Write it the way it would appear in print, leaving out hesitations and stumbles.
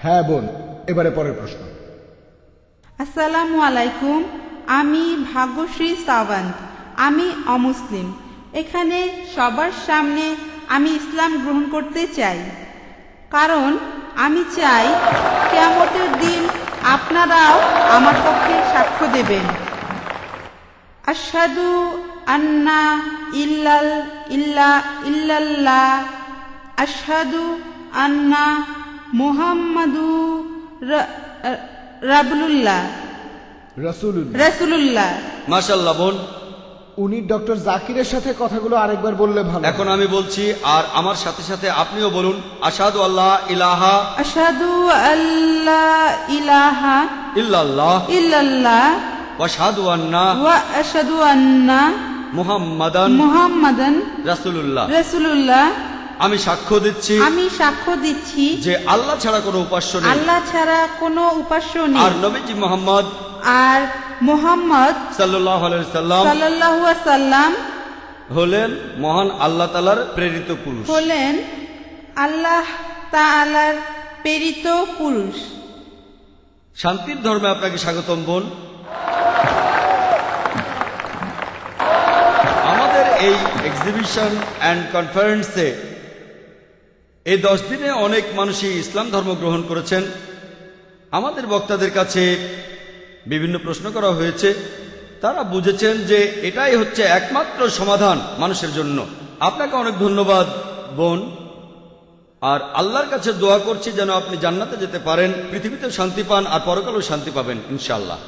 হ্যাঁ বোন, এবারে পরের প্রশ্ন। আসসালামু আলাইকুম, আমি ভাগ্যশ্রী সাওয়ান্ত। আমি অমুসলিম। এখানে সবার সামনে আমি ইসলাম গ্রহণ করতে চাই, কারণ আমি চাই কিয়ামতের দিন আপনারাও আমার পক্ষে সাক্ষ্য দেবেন। আশহাদু আন্না ইল্লাল্লাহ, আশহাদু আন্না মুহাম্মাদু রাসূলুল্লাহ। মাশাআল্লাহ বোন, উনি ডক্টর জাকিরের সাথে কথাগুলো আরেকবার বললে ভালো। এখন আমি বলছি আর আমার সাথে সাথে আপনিও বলুন। আশহাদু আল্লা ইলাহা ইল্লাল্লাহ ওয়া আশহাদু আন্না মুহাম্মাদান রাসূলুল্লাহ। আমি সাক্ষ্য দিচ্ছি যে আল্লাহ ছাড়া কোনো উপাস্য নেই, আর নবীজি মুহাম্মদ সাল্লাল্লাহু আলাইহি সাল্লাম হলেন মহান আল্লাহ তাআলার প্রেরিত পুরুষ। শান্তির ধর্মে আপনাকে স্বাগতম বোন। আমাদের এই এক্সিবিশন অ্যান্ড কনফারেন্সে এই 10 দিনে অনেক মানুষই ইসলাম ধর্ম গ্রহণ করেছেন। আমাদের বক্তাদের কাছে বিভিন্ন প্রশ্ন করা হয়েছে, তারা বুঝেছেন যে এটাই হচ্ছে একমাত্র সমাধান মানুষের জন্য। আপনাকে অনেক ধন্যবাদ বোন, আর আল্লাহর কাছে দোয়া করছি যেন আপনি জান্নাতে যেতে পারেন, পৃথিবীতে শান্তি পান আর পরকালেও শান্তি পাবেন ইনশাআল্লাহ।